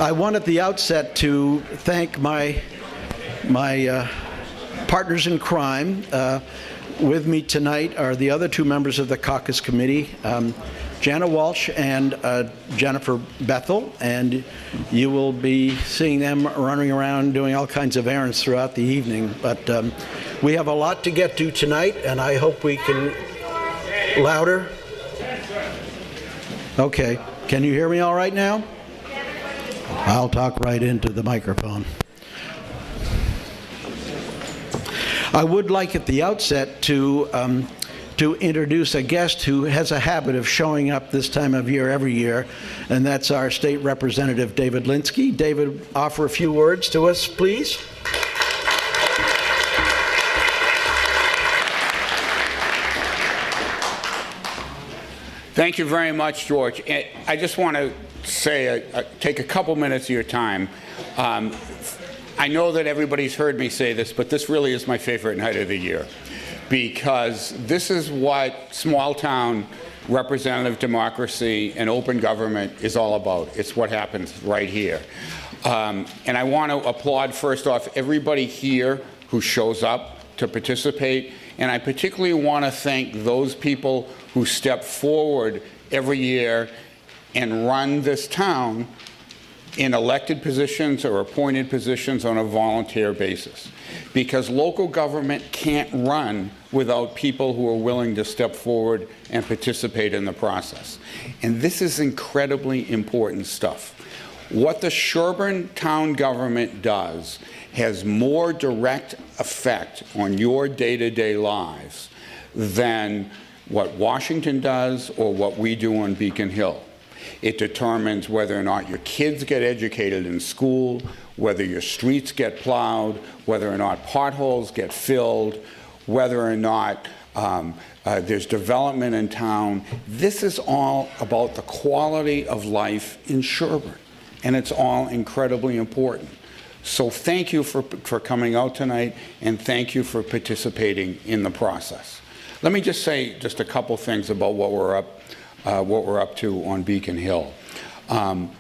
I want at the outset to thank my partners in crime. With me tonight are the other two members of the caucus committee, Jana Walsh and Jennifer Bethel, and you will be seeing them running around doing all kinds of errands throughout the evening. But we have a lot to get to tonight, and I hope we can... Louder? Okay. Can you hear me all right now? I'll talk right into the microphone. I would like at the outset to introduce a guest who has a habit of showing up this time of year every year, and that's our State Representative David Linsky. David, offer a few words to us, please. Thank you very much, George. I just want to say, take a couple minutes of your time. I know that everybody's heard me say this, but this really is my favorite night of the year, because this is what small-town representative democracy and open government is all about. It's what happens right here. And I want to applaud, first off, everybody here who shows up to participate, and I particularly want to thank those people who step forward every year and run this town in elected positions or appointed positions on a volunteer basis. Because local government can't run without people who are willing to step forward and participate in the process. And this is incredibly important stuff. What the Sherborn town government does has more direct effect on your day-to-day lives than what Washington does or what we do on Beacon Hill. It determines whether or not your kids get educated in school, whether your streets get plowed, whether or not potholes get filled, whether or not there's development in town. This is all about the quality of life in Sherborn, and it's all incredibly important. So thank you for coming out tonight, and thank you for participating in the process. Let me just say just a couple things about what we're up to on Beacon Hill.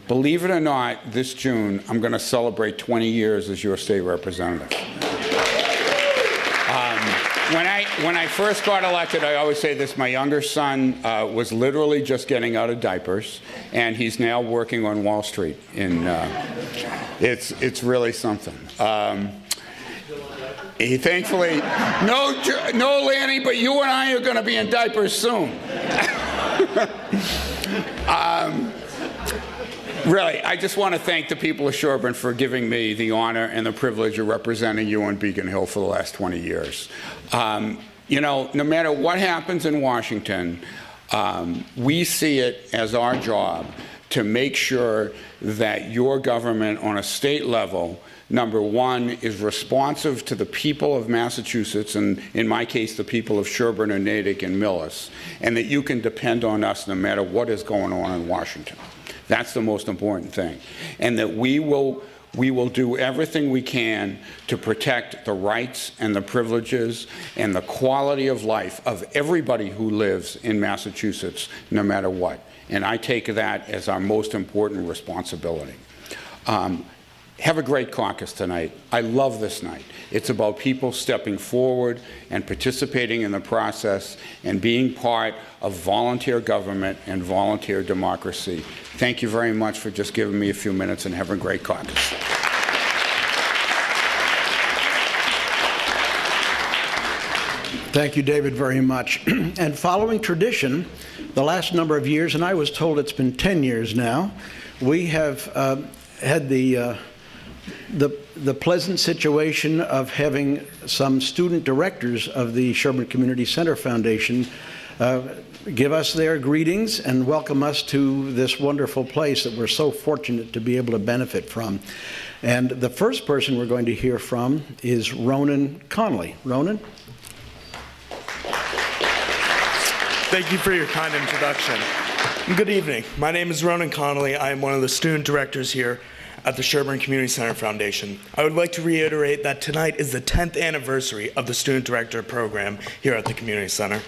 Believe it or not, this June, I'm going to celebrate 20 years as your state representative. When I first got elected, I always say this, my younger son was literally just getting out of diapers, and he's now working on Wall Street. It's really something. Thankfully, no, Lanny, but you and I are going to be in diapers soon. Really, I just want to thank the people of Sherborn for giving me the honor and the privilege of representing you on Beacon Hill for the last 20 years. You know, no matter what happens in Washington, we see it as our job to make sure that your government on a state level, number one, is responsive to the people of Massachusetts, and in my case, the people of Sherborn and Natick and Millis, and that you can depend on us no matter what is going on in Washington. That's the most important thing. And that we will do everything we can to protect the rights and the privileges and the quality of life of everybody who lives in Massachusetts, no matter what. And I take that as our most important responsibility. Have a great caucus tonight. I love this night. It's about people stepping forward and participating in the process and being part of volunteer government and volunteer democracy. Thank you very much for just giving me a few minutes, and have a great caucus. Thank you, David, very much. And following tradition, the last number of years, and I was told it's been 10 years now, we have had the pleasant situation of having some student directors of the Sherborn Community Center Foundation give us their greetings and welcome us to this wonderful place that we're so fortunate to be able to benefit from. And the first person we're going to hear from is Ronan Connolly. Ronan? Thank you for your kind introduction. Good evening. My name is Ronan Connolly. I am one of the student directors here at the Sherborn Community Center Foundation. I would like to reiterate that tonight is the 10th anniversary of the Student Director program here at the Community Center.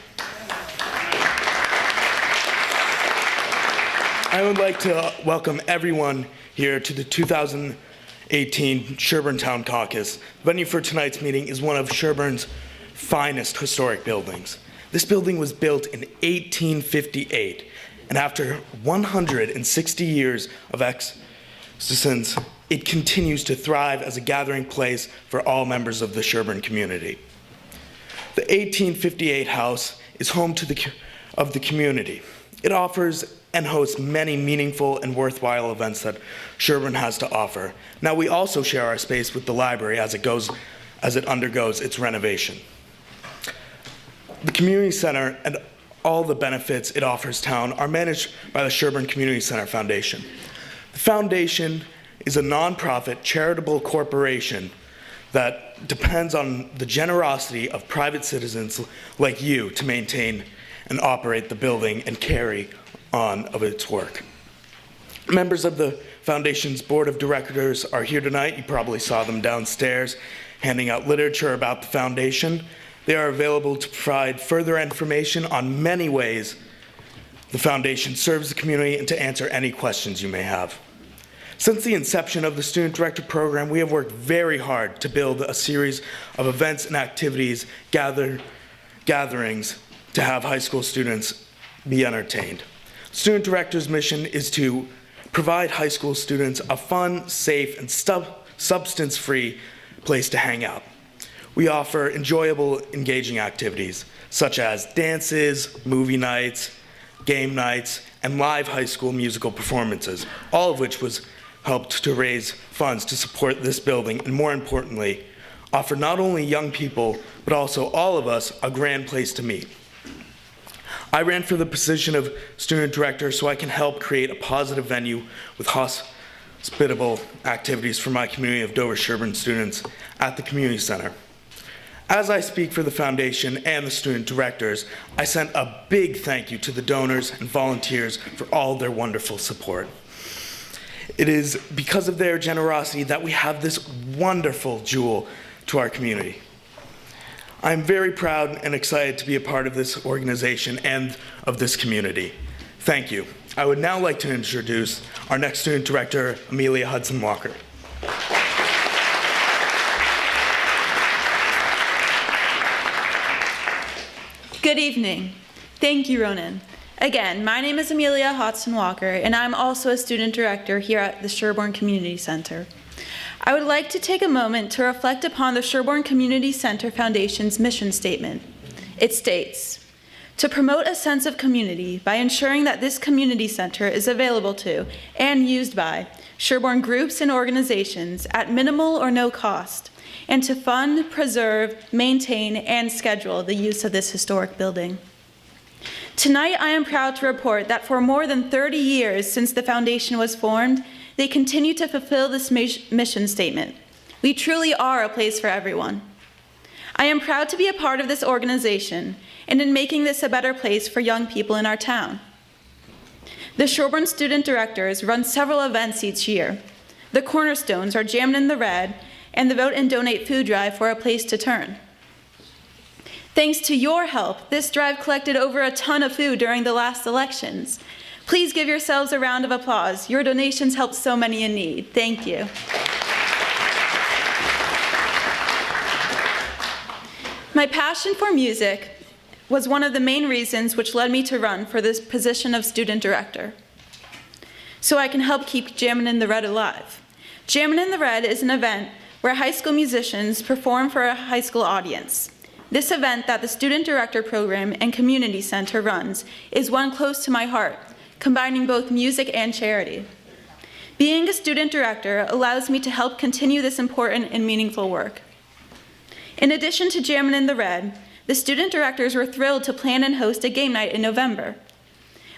I would like to welcome everyone here to the 2018 Sherborn Town Caucus. The venue for tonight's meeting is one of Sherborn's finest historic buildings. This building was built in 1858, and after 160 years of existence, it continues to thrive as a gathering place for all members of the Sherborn community. The 1858 house is home to of the community. It offers and hosts many meaningful and worthwhile events that Sherborn has to offer. Now, we also share our space with the library as it undergoes its renovation. The community center and all the benefits it offers town are managed by the Sherborn Community Center Foundation. The foundation is a nonprofit charitable corporation that depends on the generosity of private citizens like you to maintain and operate the building and carry on of its work. Members of the foundation's board of directors are here tonight. You probably saw them downstairs handing out literature about the foundation. They are available to provide further information on many ways the foundation serves the community and to answer any questions you may have. Since the inception of the Student Director Program, we have worked very hard to build a series of events and activities, gatherings to have high school students be entertained. Student Director's mission is to provide high school students a fun, safe, and substance-free place to hang out. We offer enjoyable, engaging activities such as dances, movie nights, game nights, and live high school musical performances, all of which was helped to raise funds to support this building, and more importantly, offer not only young people, but also all of us a grand place to meet. I ran for the position of student director so I can help create a positive venue with hospitable activities for my community of Dover-Sherborn students at the community center. As I speak for the foundation and the student directors, I sent a big thank you to the donors and volunteers for all their wonderful support. It is because of their generosity that we have this wonderful jewel to our community. I'm very proud and excited to be a part of this organization and of this community. Thank you. I would now like to introduce our next student director, Amelia Hudson Walker. Good evening. Thank you, Ronan. Again, my name is Amelia Hudson Walker, and I'm also a student director here at the Sherborn Community Center. I would like to take a moment to reflect upon the Sherborn Community Center Foundation's mission statement. It states, to promote a sense of community by ensuring that this community center is available to and used by Sherborn groups and organizations at minimal or no cost, and to fund, preserve, maintain, and schedule the use of this historic building. Tonight, I am proud to report that for more than 30 years since the foundation was formed, they continue to fulfill this mission statement. We truly are a place for everyone. I am proud to be a part of this organization and in making this a better place for young people in our town. The Sherborn Student Directors run several events each year. The cornerstones are Jammin' in the Red and the Vote and Donate food drive for a place to turn. Thanks to your help, this drive collected over a ton of food during the last elections. Please give yourselves a round of applause. Your donations helped so many in need. Thank you. My passion for music was one of the main reasons which led me to run for this position of student director, so I can help keep Jammin' in the Red alive. Jammin' in the Red is an event where high school musicians perform for a high school audience. This event that the Student Director Program and Community Center runs is one close to my heart, combining both music and charity. Being a student director allows me to help continue this important and meaningful work. In addition to Jammin' in the Red, the student directors were thrilled to plan and host a game night in November.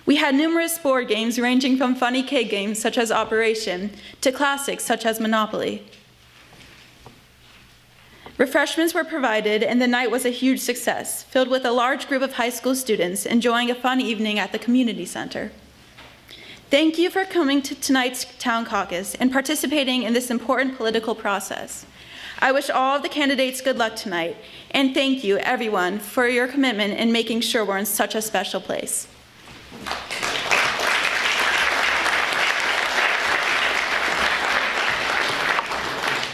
We had numerous board games ranging from funny kid games such as Operation to classics such as Monopoly. Refreshments were provided, and the night was a huge success, filled with a large group of high school students enjoying a fun evening at the community center. Thank you for coming to tonight's town caucus and participating in this important political process. I wish all of the candidates good luck tonight, and thank you, everyone, for your commitment in making Sherborn such a special place.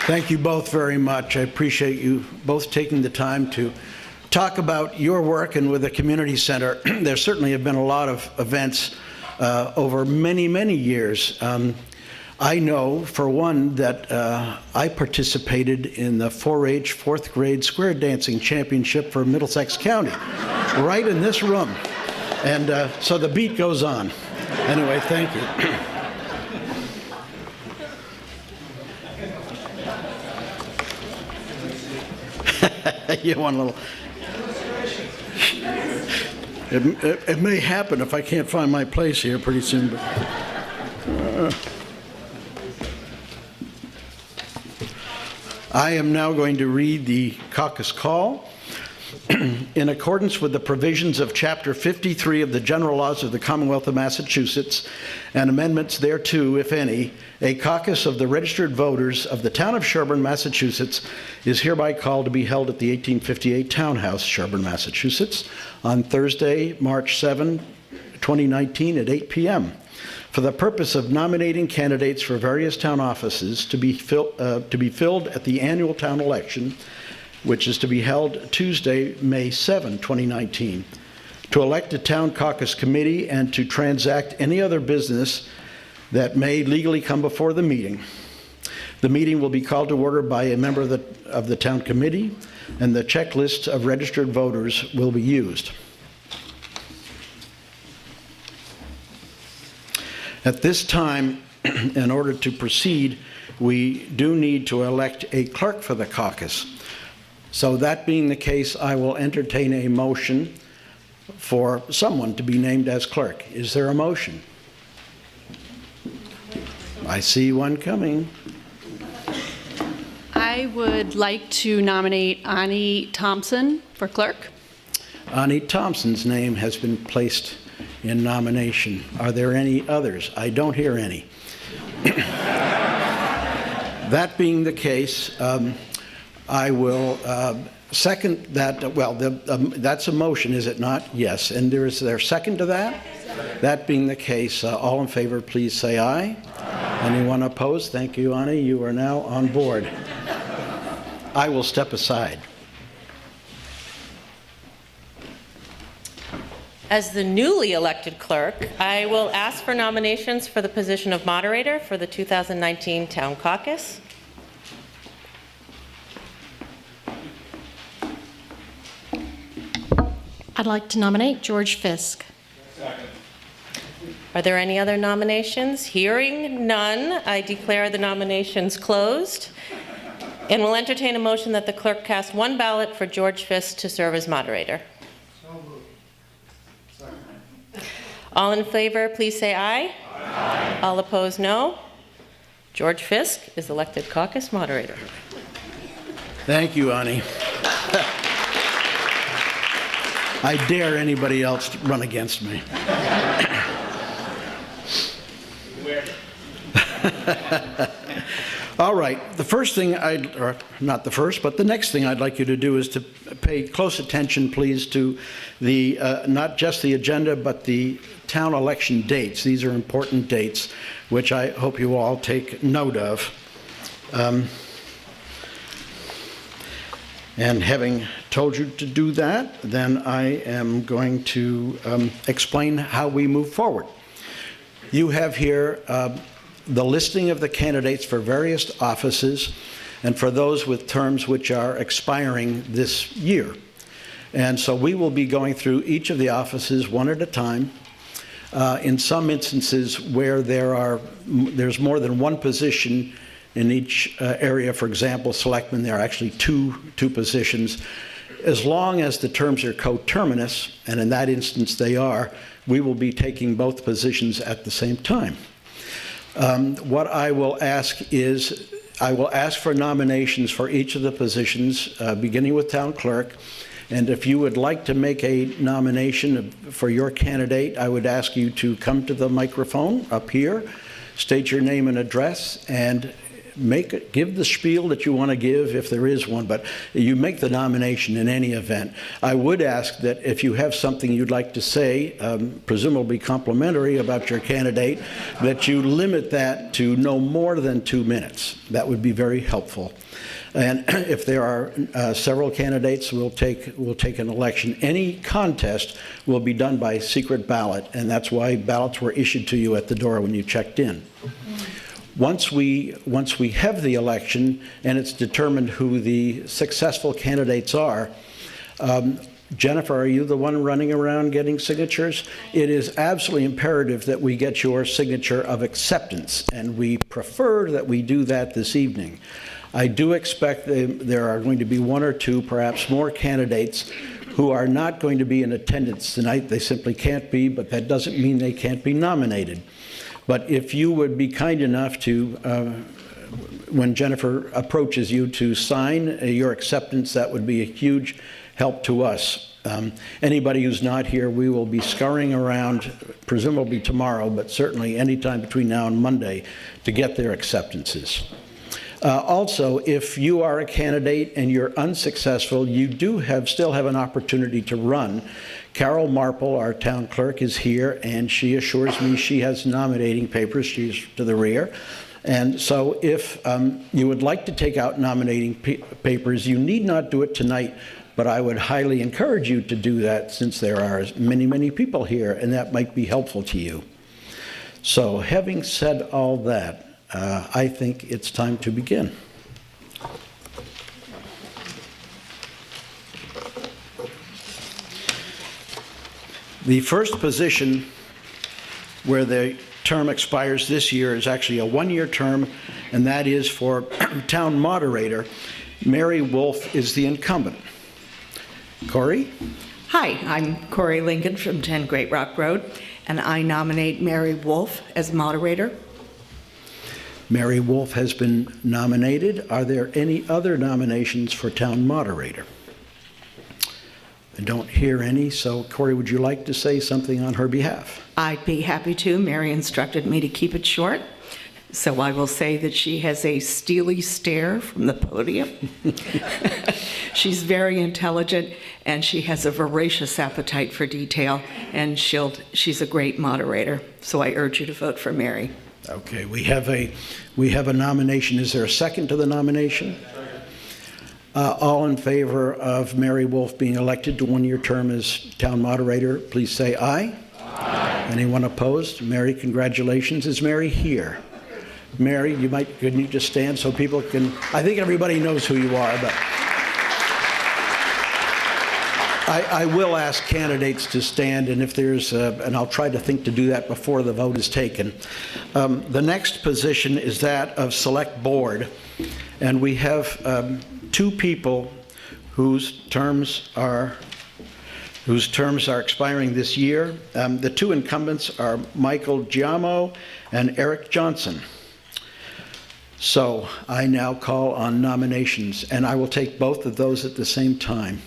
Thank you both very much. I appreciate you both taking the time to talk about your work and with the community center. There certainly have been a lot of events over many, many years. I know, for one, that I participated in the 4-H 4th grade square dancing championship for Middlesex County, right in this room. And so the beat goes on. Anyway, thank you. You want a little... It may happen if I can't find my place here pretty soon. But, I am now going to read the caucus call. In accordance with the provisions of Chapter 53 of the General Laws of the Commonwealth of Massachusetts and amendments thereto, if any, a caucus of the registered voters of the town of Sherborn, Massachusetts, is hereby called to be held at the 1858 Townhouse, Sherborn, Massachusetts, on Thursday, March 7, 2019, at 8 p.m. for the purpose of nominating candidates for various town offices to be filled at the annual town election, which is to be held Tuesday, May 7, 2019, to elect a town caucus committee and to transact any other business that may legally come before the meeting. The meeting will be called to order by a member of the town committee, and the checklist of registered voters will be used. At this time, in order to proceed, we do need to elect a clerk for the caucus. So that being the case, I will entertain a motion for someone to be named as clerk. Is there a motion? I see one coming. I would like to nominate Ani Thompson for clerk. Ani Thompson's name has been placed in nomination. Are there any others? I don't hear any. That being the case, I will second that. Well, that's a motion, is it not? Yes. And is there a second to that? That being the case, all in favor, please say aye. Anyone opposed? Thank you, Ani. You are now on board. I will step aside. As the newly elected clerk, I will ask for nominations for the position of moderator for the 2019 Town Caucus. I'd like to nominate George Fisk. Are there any other nominations? Hearing none, I declare the nominations closed and will entertain a motion that the clerk cast one ballot for George Fisk to serve as moderator. All in favor, please say aye. Aye. All opposed, no. George Fisk is elected caucus moderator. Thank you, Ani. I dare anybody else to run against me. All right, the first thing or not the first, but the next thing I'd like you to do is to pay close attention, please, to the, not just the agenda, but the town election dates. These are important dates, which I hope you all take note of. And having told you to do that, then I am going to explain how we move forward. You have here the listing of the candidates for various offices and for those with terms which are expiring this year. And so we will be going through each of the offices one at a time. In some instances where there's more than one position in each area, for example, selectmen, there are actually two positions. As long as the terms are coterminous, and in that instance they are, we will be taking both positions at the same time. What I will ask is, I will ask for nominations for each of the positions, beginning with town clerk. And if you would like to make a nomination for your candidate, I would ask you to come to the microphone up here, state your name and address, and give the spiel that you want to give, if there is one, but you make the nomination in any event. I would ask that if you have something you'd like to say, presumably complimentary about your candidate, that you limit that to no more than 2 minutes. That would be very helpful. And if there are several candidates, we'll take an election. Any contest will be done by secret ballot, and that's why ballots were issued to you at the door when you checked in. Once we have the election and it's determined who the successful candidates are, Jennifer, are you the one running around getting signatures? It is absolutely imperative that we get your signature of acceptance, and we prefer that we do that this evening. I do expect there are going to be 1 or 2, perhaps more candidates who are not going to be in attendance tonight. They simply can't be, but that doesn't mean they can't be nominated. But if you would be kind enough to, when Jennifer approaches you, to sign your acceptance, that would be a huge help to us. Anybody who's not here, we will be scurrying around, presumably tomorrow, but certainly anytime between now and Monday, to get their acceptances. Also, if you are a candidate and you're unsuccessful, you do still have an opportunity to run. Carol Marple, our town clerk, is here, and she assures me she has nominating papers. She's to the rear. And so if you would like to take out nominating papers, you need not do it tonight, but I would highly encourage you to do that, since there are many, many people here, and that might be helpful to you. So having said all that, I think it's time to begin. The first position where the term expires this year is actually a 1-year term, and that is for town moderator. Mary Wolf is the incumbent. Corey? Hi, I'm Corey Lincoln from 10 Great Rock Road, and I nominate Mary Wolf as moderator. Mary Wolf has been nominated. Are there any other nominations for town moderator? I don't hear any, so Corey, would you like to say something on her behalf? I'd be happy to. Mary instructed me to keep it short, so I will say that she has a steely stare from the podium. She's very intelligent, and she has a voracious appetite for detail, and she's a great moderator, so I urge you to vote for Mary. Okay, we have a nomination. Is there a second to the nomination? All in favor of Mary Wolf being elected to 1-year term as town moderator, please say aye. Aye. Anyone opposed? Mary, congratulations. Is Mary here? Mary, couldn't you just stand so people can, I think everybody knows who you are, but I will ask candidates to stand, and if there's, and I'll try to think to do that before the vote is taken. The next position is that of select board, and we have 2 people whose terms are expiring this year. The 2 incumbents are Michael Giamo and Eric Johnson. So I now call on nominations, and I will take both of those at the same time.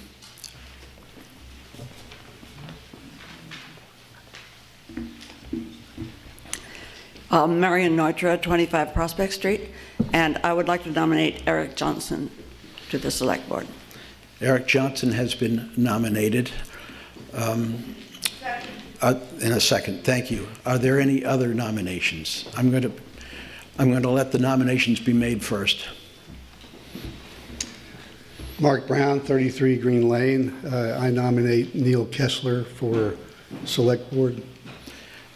Marion Neutra, 25 Prospect Street, and I would like to nominate Eric Johnson to the Select Board. Eric Johnson has been nominated. In a second, thank you. Are there any other nominations? I'm going to let the nominations be made first. Mark Brown, 33 Green Lane. I nominate Neil Kessler for Select Board.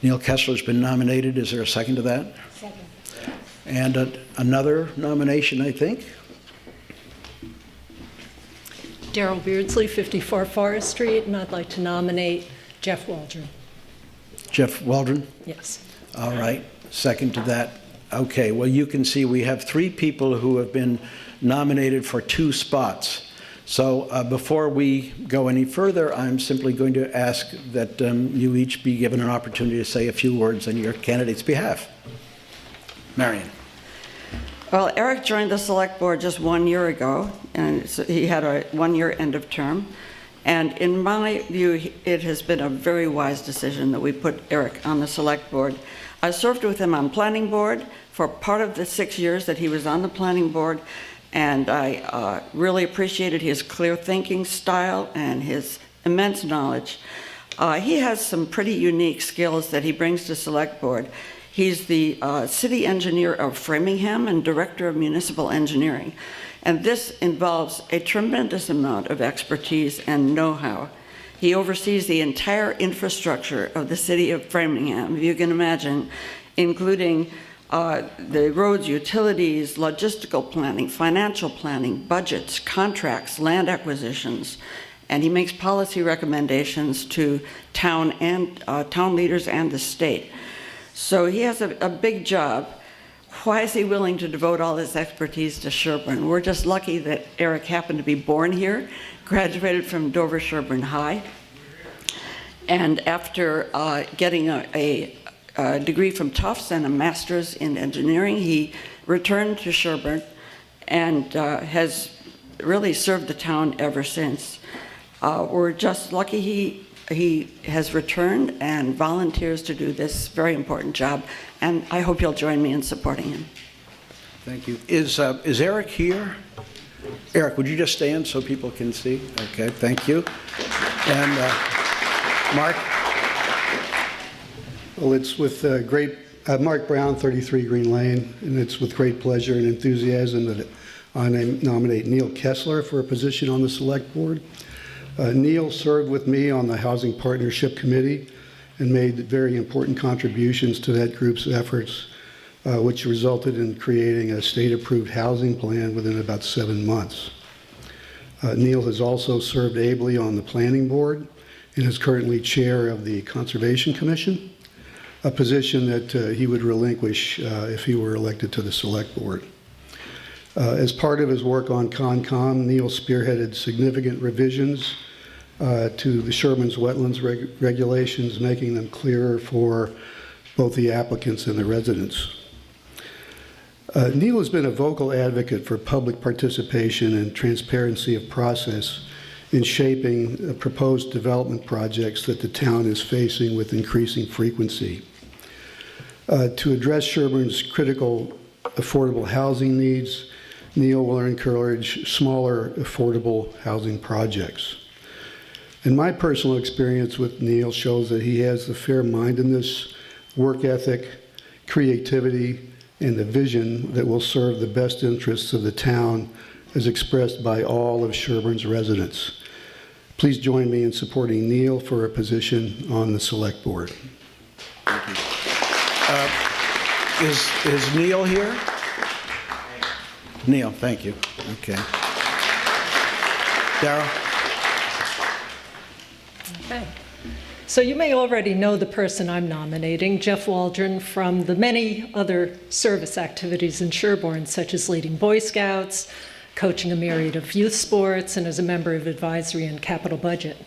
Neil Kessler's been nominated. Is there a second to that? Second. And another nomination, I think. Daryl Beardsley, 54 Forest Street, and I'd like to nominate Jeff Waldron. Jeff Waldron? Yes. All right. Second to that. Okay. Well, you can see we have 3 people who have been nominated for 2 spots. So before we go any further, I'm simply going to ask that you each be given an opportunity to say a few words on your candidate's behalf. Marion. Well, Eric joined the Select Board just 1 year ago, and so he had a 1-year end of term. And in my view, it has been a very wise decision that we put Eric on the select board. I served with him on planning board for part of the 6 years that he was on the planning board, and I really appreciated his clear thinking style and his immense knowledge. He has some pretty unique skills that he brings to select board. He's the city engineer of Framingham and director of municipal engineering. And this involves a tremendous amount of expertise and know-how. He oversees the entire infrastructure of the city of Framingham, if you can imagine, including the roads, utilities, logistical planning, financial planning, budgets, contracts, land acquisitions, and he makes policy recommendations to town leaders and the state. So he has a big job. Why is he willing to devote all his expertise to Sherborn? We're just lucky that Eric happened to be born here, graduated from Dover Sherborn High, and after getting a degree from Tufts and a master's in engineering, he returned to Sherborn and has really served the town ever since. We're just lucky he has returned and volunteers to do this very important job, and I hope you'll join me in supporting him. Thank you. Is Eric here? Eric, would you just stand so people can see? Okay, thank you. And Mark? Well, it's with Mark Brown, 33 Green Lane, and it's with great pleasure and enthusiasm that I nominate Neil Kessler for a position on the Select Board. Neil served with me on the Housing Partnership Committee and made very important contributions to that group's efforts, which resulted in creating a state-approved housing plan within about 7 months. Neil has also served ably on the Planning Board and is currently chair of the Conservation Commission, a position that he would relinquish if he were elected to the Select Board. As part of his work on CONCOM, Neil spearheaded significant revisions to the Sherborn's wetlands regulations, making them clearer for both the applicants and the residents. Neil has been a vocal advocate for public participation and transparency of process in shaping proposed development projects that the town is facing with increasing frequency. To address Sherborn's critical affordable housing needs, Neil will encourage smaller affordable housing projects. And my personal experience with Neil shows that he has the fair-mindedness, work ethic, creativity, and the vision that will serve the best interests of the town as expressed by all of Sherborn's residents. Please join me in supporting Neil for a position on the Select Board. Thank you. Is Neil here? Neil, thank you. Okay. Darrell? Okay. So you may already know the person I'm nominating, Jeff Waldron, from the many other service activities in Sherborn, such as leading Boy Scouts, coaching a myriad of youth sports, and as a member of advisory and capital budget.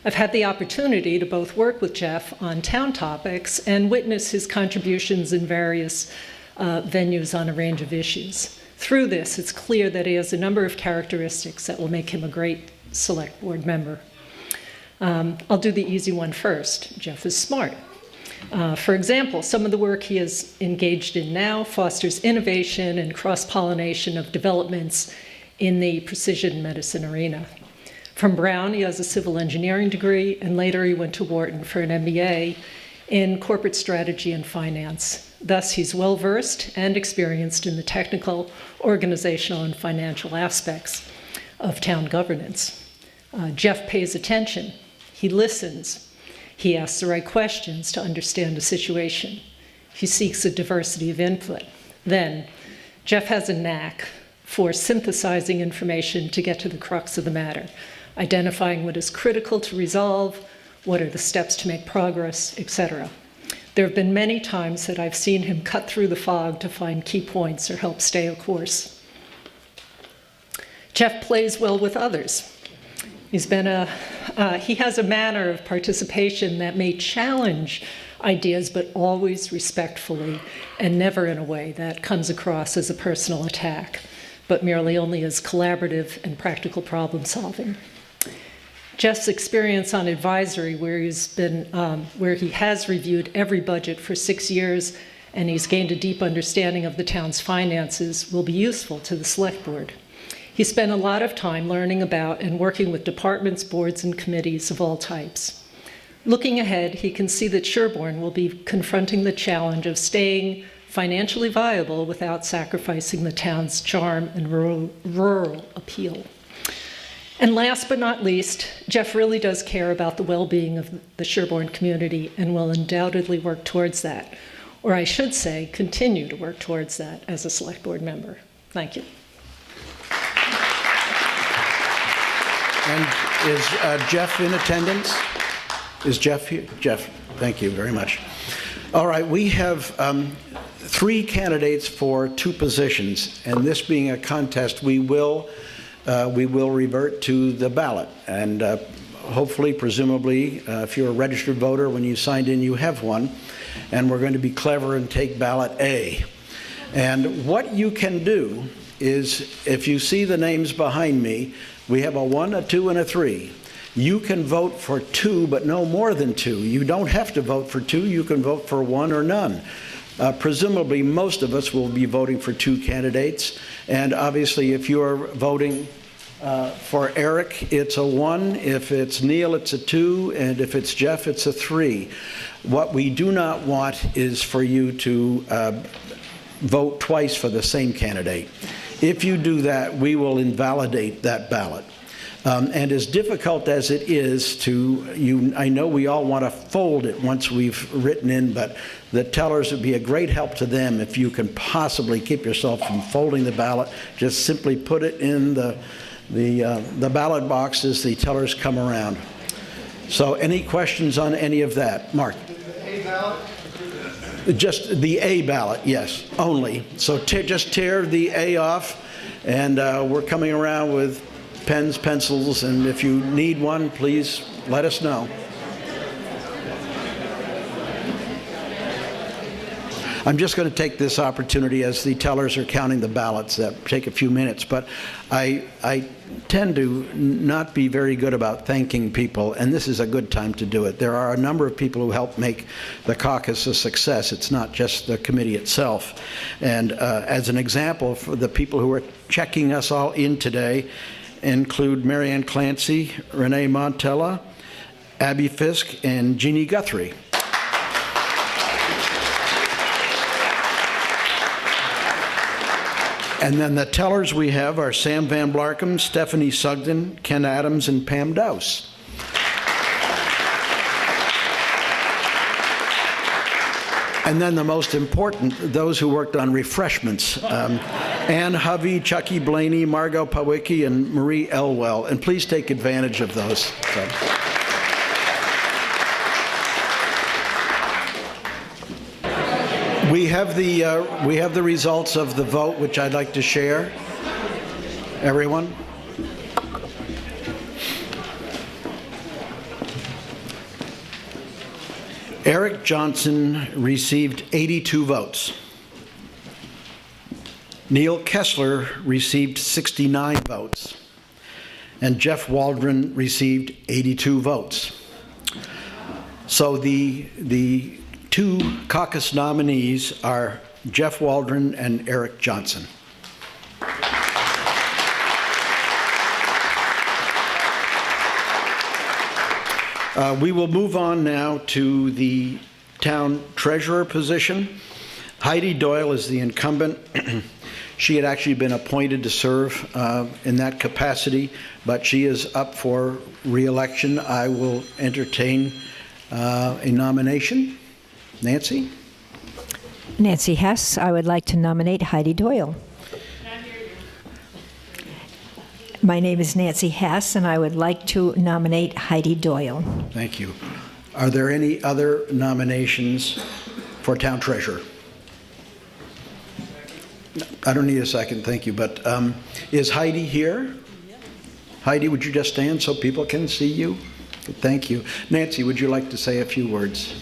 I've had the opportunity to both work with Jeff on town topics and witness his contributions in various venues on a range of issues. Through this, it's clear that he has a number of characteristics that will make him a great Select Board member. I'll do the easy one first. Jeff is smart. For example, some of the work he is engaged in now fosters innovation and cross-pollination of developments in the precision medicine arena. From Brown, he has a civil engineering degree, and later he went to Wharton for an MBA in corporate strategy and finance. Thus, he's well-versed and experienced in the technical, organizational, and financial aspects of town governance. Jeff pays attention. He listens. He asks the right questions to understand a situation. He seeks a diversity of input. Then, Jeff has a knack for synthesizing information to get to the crux of the matter, identifying what is critical to resolve, what are the steps to make progress, etc. There have been many times that I've seen him cut through the fog to find key points or help stay a course. Jeff plays well with others. He has a manner of participation that may challenge ideas, but always respectfully and never in a way that comes across as a personal attack, but merely only as collaborative and practical problem solving. Jeff's experience on advisory, where he has reviewed every budget for 6 years and he's gained a deep understanding of the town's finances, will be useful to the Select Board. He spent a lot of time learning about and working with departments, boards, and committees of all types. Looking ahead, he can see that Sherborn will be confronting the challenge of staying financially viable without sacrificing the town's charm and rural appeal. And last but not least, Jeff really does care about the well-being of the Sherborn community and will undoubtedly work towards that, or I should say, continue to work towards that as a Select Board member. Thank you. And is Jeff in attendance? Is Jeff here? Jeff, thank you very much. All right, we have 3 candidates for 2 positions, and this being a contest, we will revert to the ballot. And hopefully, presumably, if you're a registered voter, when you signed in, you have one. And we're going to be clever and take ballot A. And what you can do is, if you see the names behind me, we have a 1, a 2, and a 3. You can vote for 2, but no more than 2. You don't have to vote for 2. You can vote for 1 or none. Presumably, most of us will be voting for 2 candidates. And obviously, if you're voting for Eric, it's a 1. If it's Neil, it's a 2. And if it's Jeff, it's a 3. What we do not want is for you to vote twice for the same candidate. If you do that, we will invalidate that ballot. And as difficult as it is I know we all want to fold it once we've written in, but the tellers would be a great help to them if you can possibly keep yourself from folding the ballot. Just simply put it in the ballot box as the tellers come around. So any questions on any of that? Mark? A ballot? Just the A ballot, yes, only. So just tear the A off, and we're coming around with pens, pencils, and if you need one, please let us know. I'm just going to take this opportunity as the tellers are counting the ballots that take a few minutes, but I tend to not be very good about thanking people, and this is a good time to do it. There are a number of people who help make the caucus a success. It's not just the committee itself. And as an example, for the people who are checking us all in today include Marianne Clancy, Renee Montella, Abby Fisk, and Jeannie Guthrie. And then the tellers we have are Sam Van Blarkum, Stephanie Sugden, Ken Adams, and Pam Dowse. And then the most important, those who worked on refreshments, Ann Hovey, Chucky Blaney, Margot Pawicki, and Marie Elwell. And please take advantage of those. So. We have the results of the vote, which I'd like to share. Everyone? Eric Johnson received 82 votes. Neil Kessler received 69 votes. And Jeff Waldron received 82 votes. So the 2 caucus nominees are Jeff Waldron and Eric Johnson. We will move on now to the town treasurer position. Heidi Doyle is the incumbent. She had actually been appointed to serve in that capacity, but she is up for re-election. I will entertain a nomination. Nancy? Nancy Hess. I would like to nominate Heidi Doyle. My name is Nancy Hess, and I would like to nominate Heidi Doyle. Thank you. Are there any other nominations for town treasurer? I don't need a second, thank you. But is Heidi here? Heidi, would you just stand so people can see you? Thank you. Nancy, would you like to say a few words?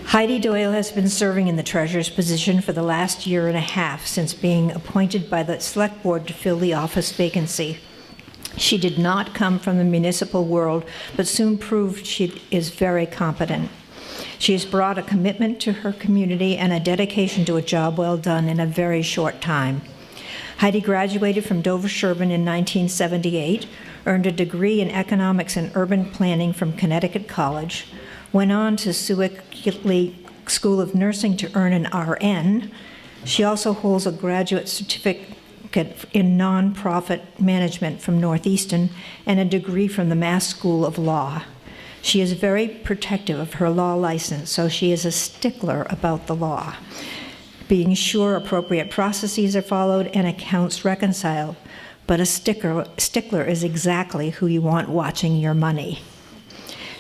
Heidi Doyle has been serving in the treasurer's position for the last year and a half since being appointed by the Select Board to fill the office vacancy. She did not come from the municipal world, but soon proved she is very competent. She has brought a commitment to her community and a dedication to a job well done in a very short time. Heidi graduated from Dover-Sherborn in 1978, earned a degree in economics and urban planning from Connecticut College, went on to Sewickley School of Nursing to earn an RN. She also holds a graduate certificate in nonprofit management from Northeastern and a degree from the Mass School of Law. She is very protective of her law license, so she is a stickler about the law, being sure appropriate processes are followed and accounts reconciled. But a stickler is exactly who you want watching your money.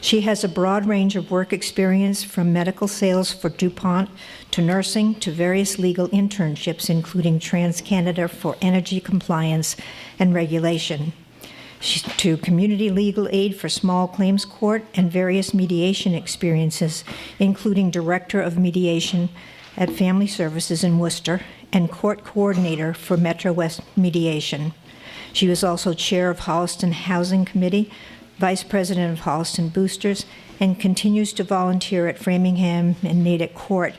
She has a broad range of work experience, from medical sales for DuPont to nursing to various legal internships, including TransCanada for energy compliance and regulation, to community legal aid for small claims court, and various mediation experiences, including director of mediation at Family Services in Worcester and court coordinator for Metro West Mediation. She was also chair of Holliston Housing Committee, vice president of Holliston Boosters, and continues to volunteer at Framingham and Natick Court,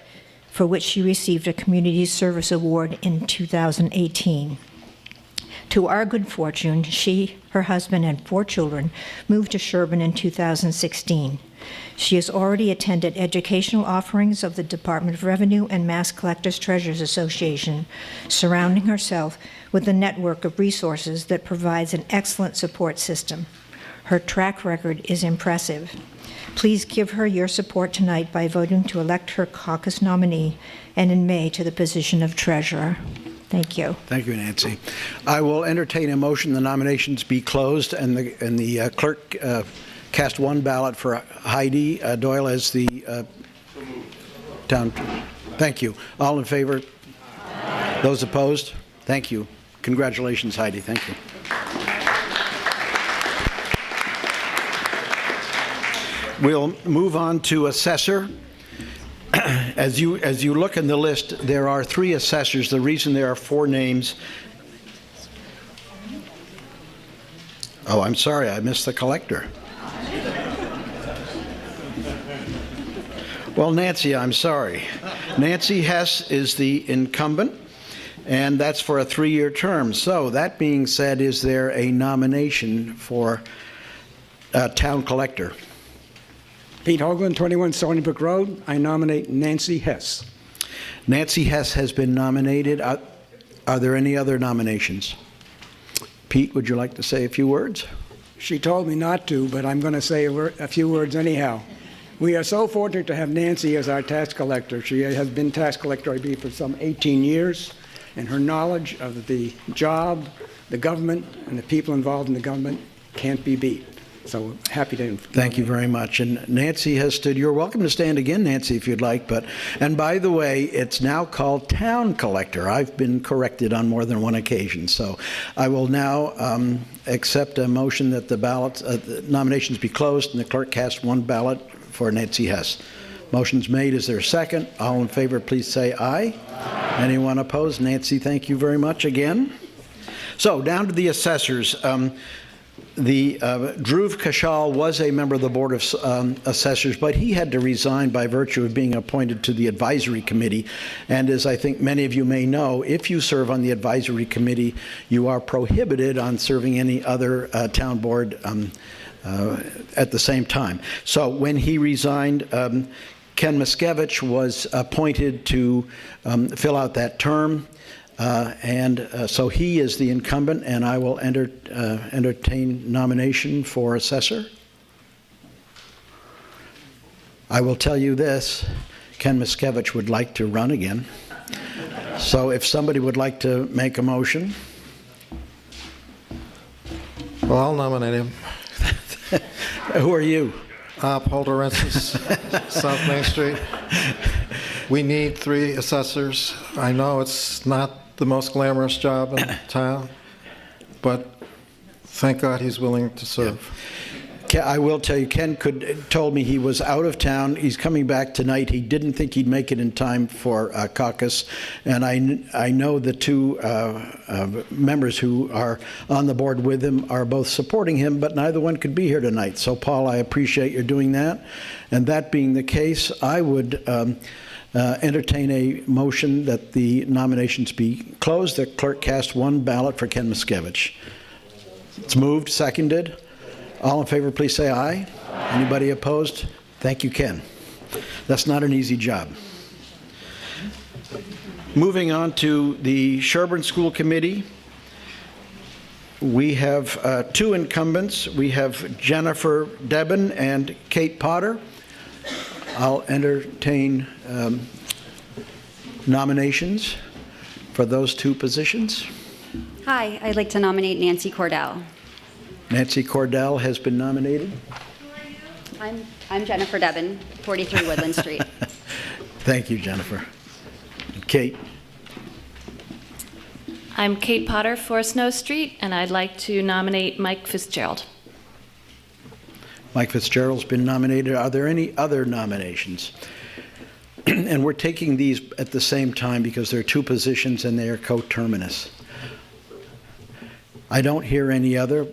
for which she received a Community Service Award in 2018. To our good fortune, she, her husband, and 4 children moved to Sherborn in 2016. She has already attended educational offerings of the Department of Revenue and Mass Collectors Treasurers Association, surrounding herself with a network of resources that provides an excellent support system. Her track record is impressive. Please give her your support tonight by voting to elect her caucus nominee, and in May to the position of treasurer. Thank you. Thank you, Nancy. I will entertain a motion the nominations be closed and the clerk cast one ballot for Heidi Doyle as the town. Thank you. All in favor? Aye. Those opposed? Thank you. Congratulations, Heidi. Thank you. We'll move on to assessor. As you look in the list, there are 3 assessors. The reason there are 4 names. Oh, I'm sorry, I missed the collector. Well, Nancy, I'm sorry. Nancy Hess is the incumbent, and that's for a 3-year term. So that being said, is there a nomination for town collector? Pete Hoagland, 21 Stony Brook Road. I nominate Nancy Hess. Nancy Hess has been nominated. Are there any other nominations? Pete, would you like to say a few words? She told me not to, but I'm going to say a few words anyhow. We are so fortunate to have Nancy as our tax collector. She has been tax collector, I believe, for some 18 years, and her knowledge of the job, the government, and the people involved in the government can't be beat. So happy to. Thank you very much. And Nancy has stood. You're welcome to stand again, Nancy, if you'd like. And by the way, it's now called town collector. I've been corrected on more than one occasion. So I will now accept a motion that the nominations be closed and the clerk cast one ballot for Nancy Hess. Motion's made. Is there a second? All in favor, please say aye. Aye. Anyone opposed? Nancy, thank you very much again. So down to the assessors. Dhruv Kashal was a member of the Board of Assessors, but he had to resign by virtue of being appointed to the advisory committee. And as I think many of you may know, if you serve on the advisory committee, you are prohibited on serving any other town board at the same time. So when he resigned, Ken Miskevich was appointed to fill out that term. So he is the incumbent, and I will entertain nomination for assessor. I will tell you this, Ken Miskevich would like to run again. So if somebody would like to make a motion. Well, I'll nominate him. Who are you? Paul Dorensis, South Main Street. We need 3 assessors. I know it's not the most glamorous job in town, but thank God he's willing to serve. I will tell you, Ken told me he was out of town. He's coming back tonight. He didn't think he'd make it in time for caucus. And I know the two members who are on the board with him are both supporting him, but neither one could be here tonight. So, Paul, I appreciate your doing that. And that being the case, I would entertain a motion that the nominations be closed. The clerk cast one ballot for Ken Miskevich. It's moved, seconded. All in favor, please say aye. Aye. Anybody opposed? Thank you, Ken. That's not an easy job. Moving on to the Sherborn School Committee, we have two incumbents. We have Jennifer Debin and Kate Potter. I'll entertain nominations for those two positions. Hi, I'd like to nominate Nancy Cordell. Nancy Cordell has been nominated. I'm Jennifer Debin, 43 Woodland Street. Thank you, Jennifer. Kate. I'm Kate Potter, 4 Snow Street, and I'd like to nominate Mike Fitzgerald. Mike Fitzgerald's been nominated. Are there any other nominations? And we're taking these at the same time because there are two positions and they are coterminous. I don't hear any other.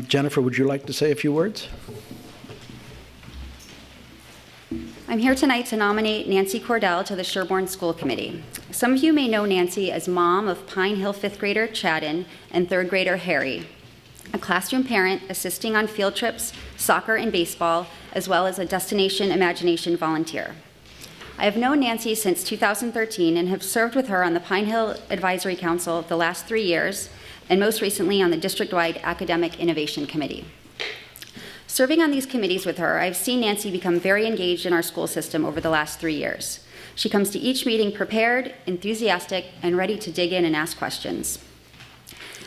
Jennifer, would you like to say a few words? I'm here tonight to nominate Nancy Cordell to the Sherborn School Committee. Some of you may know Nancy as mom of Pine Hill 5th grader Chadden and 3rd grader Harry, a classroom parent assisting on field trips, soccer and baseball, as well as a Destination Imagination volunteer. I have known Nancy since 2013 and have served with her on the Pine Hill Advisory Council the last 3 years, and most recently on the district-wide Academic Innovation Committee. Serving on these committees with her, I've seen Nancy become very engaged in our school system over the last 3 years. She comes to each meeting prepared, enthusiastic, and ready to dig in and ask questions.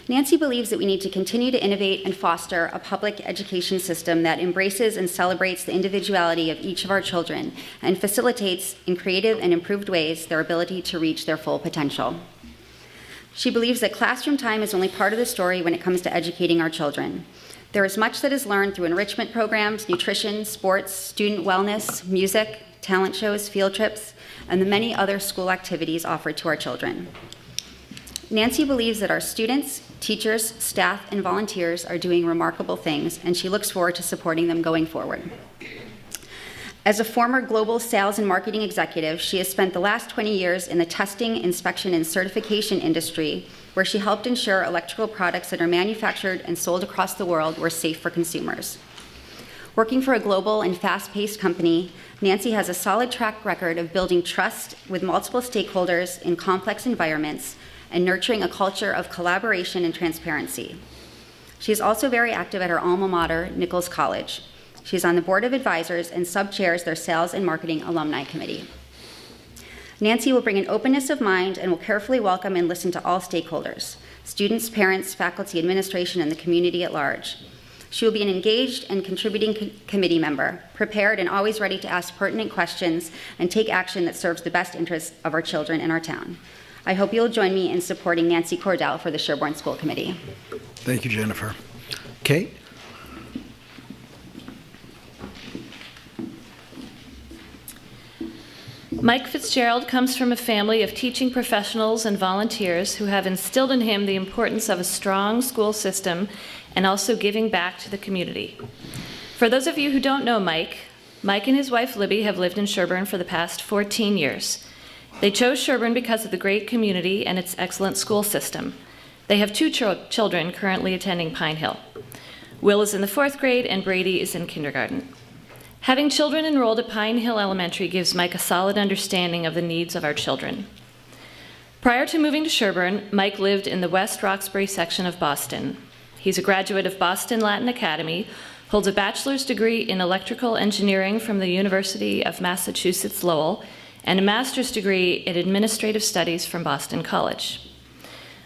Nancy believes that we need to continue to innovate and foster a public education system that embraces and celebrates the individuality of each of our children and facilitates, in creative and improved ways, their ability to reach their full potential. She believes that classroom time is only part of the story when it comes to educating our children. There is much that is learned through enrichment programs, nutrition, sports, student wellness, music, talent shows, field trips, and the many other school activities offered to our children. Nancy believes that our students, teachers, staff, and volunteers are doing remarkable things, and she looks forward to supporting them going forward. As a former global sales and marketing executive, she has spent the last 20 years in the testing, inspection, and certification industry, where she helped ensure electrical products that are manufactured and sold across the world were safe for consumers. Working for a global and fast-paced company, Nancy has a solid track record of building trust with multiple stakeholders in complex environments and nurturing a culture of collaboration and transparency. She is also very active at her alma mater, Nichols College. She is on the board of advisors and sub-chairs their sales and marketing alumni committee. Nancy will bring an openness of mind and will carefully welcome and listen to all stakeholders, students, parents, faculty, administration, and the community at large. She will be an engaged and contributing committee member, prepared and always ready to ask pertinent questions and take action that serves the best interests of our children and our town. I hope you'll join me in supporting Nancy Cordell for the Sherborn School Committee. Thank you, Jennifer. Kate? Mike Fitzgerald comes from a family of teaching professionals and volunteers who have instilled in him the importance of a strong school system and also giving back to the community. For those of you who don't know Mike and his wife Libby have lived in Sherborn for the past 14 years. They chose Sherborn because of the great community and its excellent school system. They have 2 children currently attending Pine Hill. Will is in the 4th grade and Brady is in kindergarten. Having children enrolled at Pine Hill Elementary gives Mike a solid understanding of the needs of our children. Prior to moving to Sherborn, Mike lived in the West Roxbury section of Boston. He's a graduate of Boston Latin Academy, holds a bachelor's degree in electrical engineering from the University of Massachusetts Lowell, and a master's degree in administrative studies from Boston College.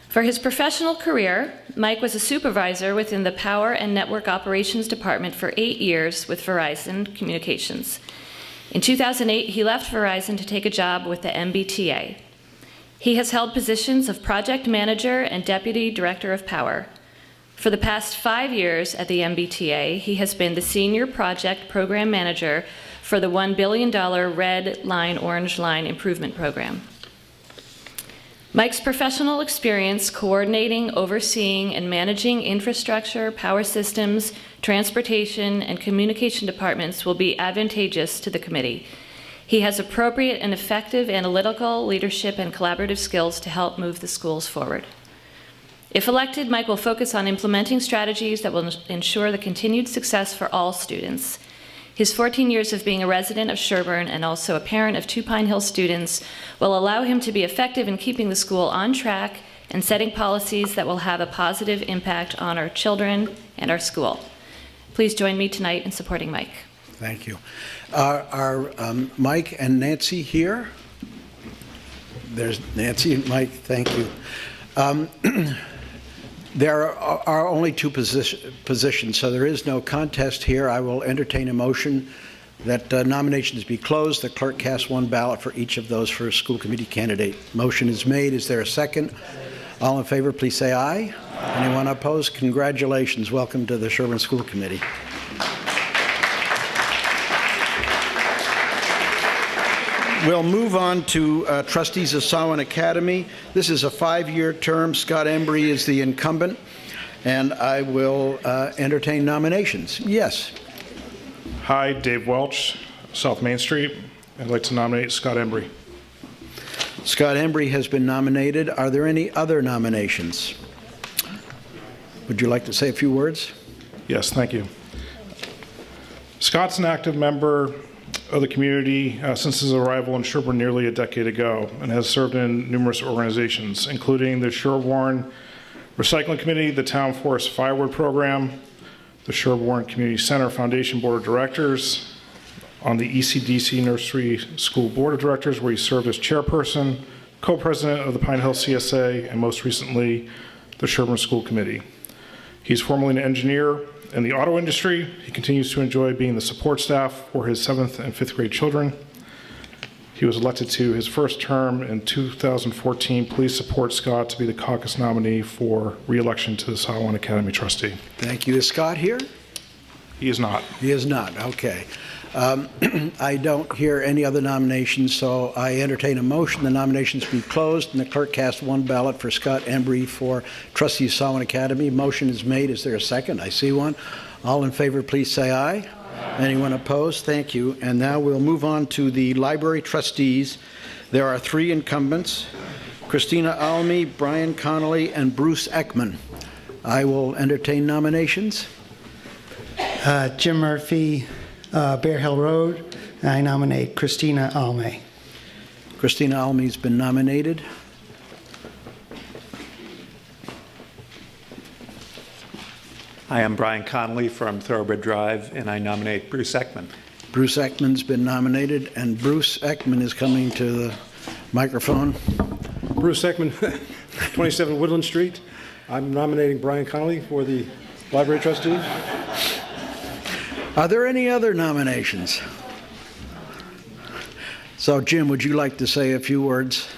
For his professional career, Mike was a supervisor within the Power and Network Operations Department for 8 years with Verizon Communications. In 2008, he left Verizon to take a job with the MBTA. He has held positions of project manager and deputy director of power. For the past 5 years at the MBTA, he has been the Senior Project Program Manager for the $1 billion Red Line, Orange Line Improvement Program. Mike's professional experience coordinating, overseeing, and managing infrastructure, power systems, transportation, and communication departments will be advantageous to the committee. He has appropriate and effective analytical, leadership, and collaborative skills to help move the schools forward. If elected, Mike will focus on implementing strategies that will ensure the continued success for all students. His 14 years of being a resident of Sherborn and also a parent of 2 Pine Hill students will allow him to be effective in keeping the school on track and setting policies that will have a positive impact on our children and our school. Please join me tonight in supporting Mike. Thank you. Are Mike and Nancy here? There's Nancy and Mike. Thank you. There are only 2 positions, so there is no contest here. I will entertain a motion that nominations be closed. The clerk casts 1 ballot for each of those for a school committee candidate. Motion is made. Is there a second? All in favor, please say aye. Anyone opposed? Congratulations. Welcome to the Sherborn School Committee. We'll move on to trustees of Samhain Academy. This is a 5-year term. Scott Embry is the incumbent, and I will entertain nominations. Yes. Hi, Dave Welch, South Main Street. I'd like to nominate Scott Embry. Scott Embry has been nominated. Are there any other nominations? Would you like to say a few words? Yes, thank you. Scott's an active member of the community since his arrival in Sherborn nearly a decade ago and has served in numerous organizations, including the Sherborn Recycling Committee, the Town Forest Firewood Program, the Sherborn Community Center Foundation Board of Directors, on the ECDC Nursery School Board of Directors, where he served as chairperson, co-president of the Pine Hill CSA, and most recently, the Sherborn School Committee. He's formerly an engineer in the auto industry. He continues to enjoy being the support staff for his 7th and 5th grade children. He was elected to his first term in 2014. Please support Scott to be the caucus nominee for re-election to the Samhain Academy trustee. Thank you. Is Scott here? He is not. He is not. Okay. I don't hear any other nominations, so I entertain a motion the nominations be closed and the clerk cast 1 ballot for Scott Embry for trustee of Samhain Academy. Motion is made. Is there a second? I see one. All in favor, please say aye. Anyone opposed? Thank you. And now we'll move on to the library trustees. There are 3 incumbents: Christina Almy, Brian Connolly, and Bruce Ekman. I will entertain nominations. Jim Murphy, Bear Hill Road, and I nominate Christina Alme. Christina Almey's been nominated. I am Brian Connolly from Thoroughbred Drive, and I nominate Bruce Ekman. Bruce Ekman's been nominated, and Bruce Ekman is coming to the microphone. Bruce Ekman, 27 Woodland Street. I'm nominating Brian Connolly for the library trustee. Are there any other nominations? So, Jim, would you like to say a few words?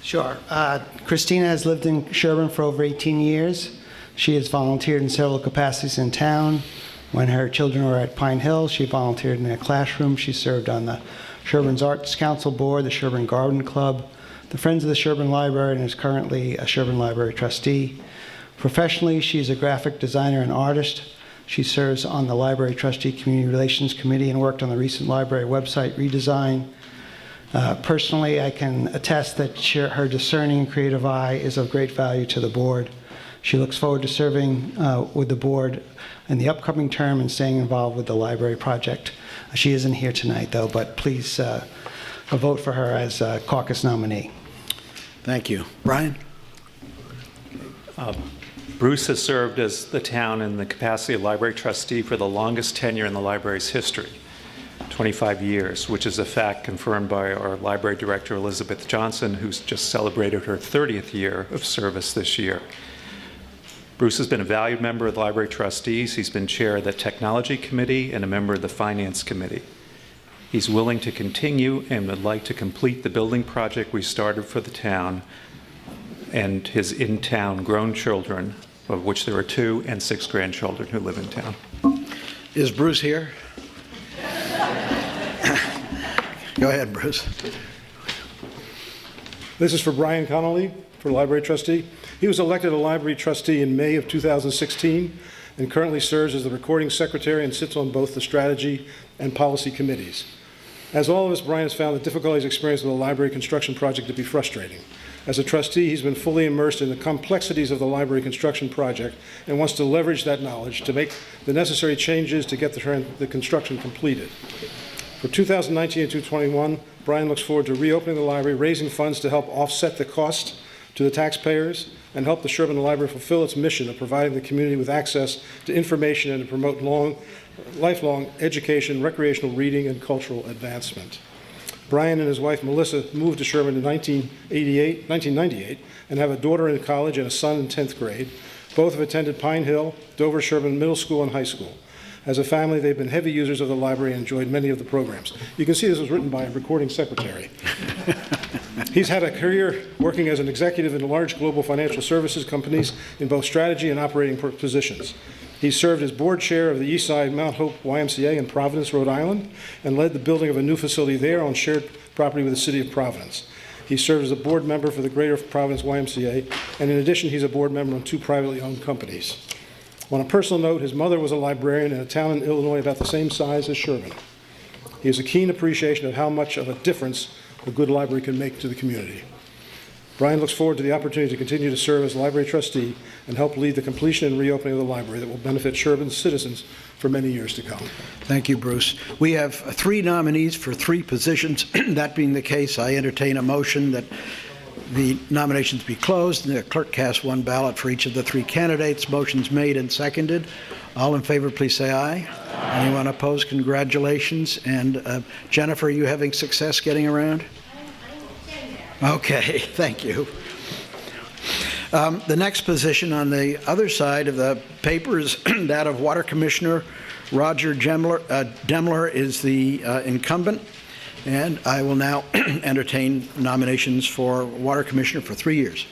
Sure. Christina has lived in Sherborn for over 18 years. She has volunteered in several capacities in town. When her children were at Pine Hill, she volunteered in a classroom. She served on the Sherborn's Arts Council Board, the Sherborn Garden Club, the Friends of the Sherborn Library, and is currently a Sherborn Library trustee. Professionally, she's a graphic designer and artist. She serves on the Library Trustee Community Relations Committee and worked on the recent library website redesign. Personally, I can attest that her discerning and creative eye is of great value to the board. She looks forward to serving with the board in the upcoming term and staying involved with the library project. She isn't here tonight, though, but please vote for her as a caucus nominee. Thank you. Brian? Bruce has served as the town in the capacity of library trustee for the longest tenure in the library's history, 25 years, which is a fact confirmed by our library director, Elizabeth Johnson, who's just celebrated her 30th year of service this year. Bruce has been a valued member of the library trustees. He's been chair of the technology committee and a member of the finance committee. He's willing to continue and would like to complete the building project we started for the town and his in-town grown children of which there are 2, and 6 grandchildren who live in town. Is Bruce here? Go ahead, Bruce. This is for Brian Connolly, for library trustee. He was elected a library trustee in May of 2016 and currently serves as the recording secretary and sits on both the strategy and policy committees. As all of us, Brian has found the difficulties experienced with the library construction project to be frustrating. As a trustee, he's been fully immersed in the complexities of the library construction project and wants to leverage that knowledge to make the necessary changes to get the construction completed. For 2019 and 2021, Brian looks forward to reopening the library, raising funds to help offset the cost to the taxpayers, and help the Sherborn Library fulfill its mission of providing the community with access to information and to promote lifelong education, recreational reading, and cultural advancement. Brian and his wife Melissa moved to Sherborn in 1998 and have a daughter in college and a son in 10th grade. Both have attended Pine Hill, Dover Sherborn Middle School and High School. As a family, they've been heavy users of the library and enjoyed many of the programs. You can see this was written by a recording secretary. He's had a career working as an executive in large global financial services companies in both strategy and operating positions. He served as board chair of the Eastside Mount Hope YMCA in Providence, Rhode Island, and led the building of a new facility there on shared property with the city of Providence. He served as a board member for the Greater Providence YMCA, and in addition, he's a board member on 2 privately owned companies. On a personal note, his mother was a librarian in a town in Illinois about the same size as Sherborn. He has a keen appreciation of how much of a difference a good library can make to the community. Brian looks forward to the opportunity to continue to serve as library trustee and help lead the completion and reopening of the library that will benefit Sherborn's citizens for many years to come. Thank you, Bruce. We have 3 nominees for 3 positions. That being the case, I entertain a motion that the nominations be closed and the clerk cast 1 ballot for each of the 3 candidates. Motion's made and seconded. All in favor, please say aye. Aye. Anyone opposed? Congratulations. And Jennifer, are you having success getting around? Okay, thank you. The next position on the other side of the paper is that of Water Commissioner. Roger Demler is the incumbent, and I will now entertain nominations for Water Commissioner for 3 years.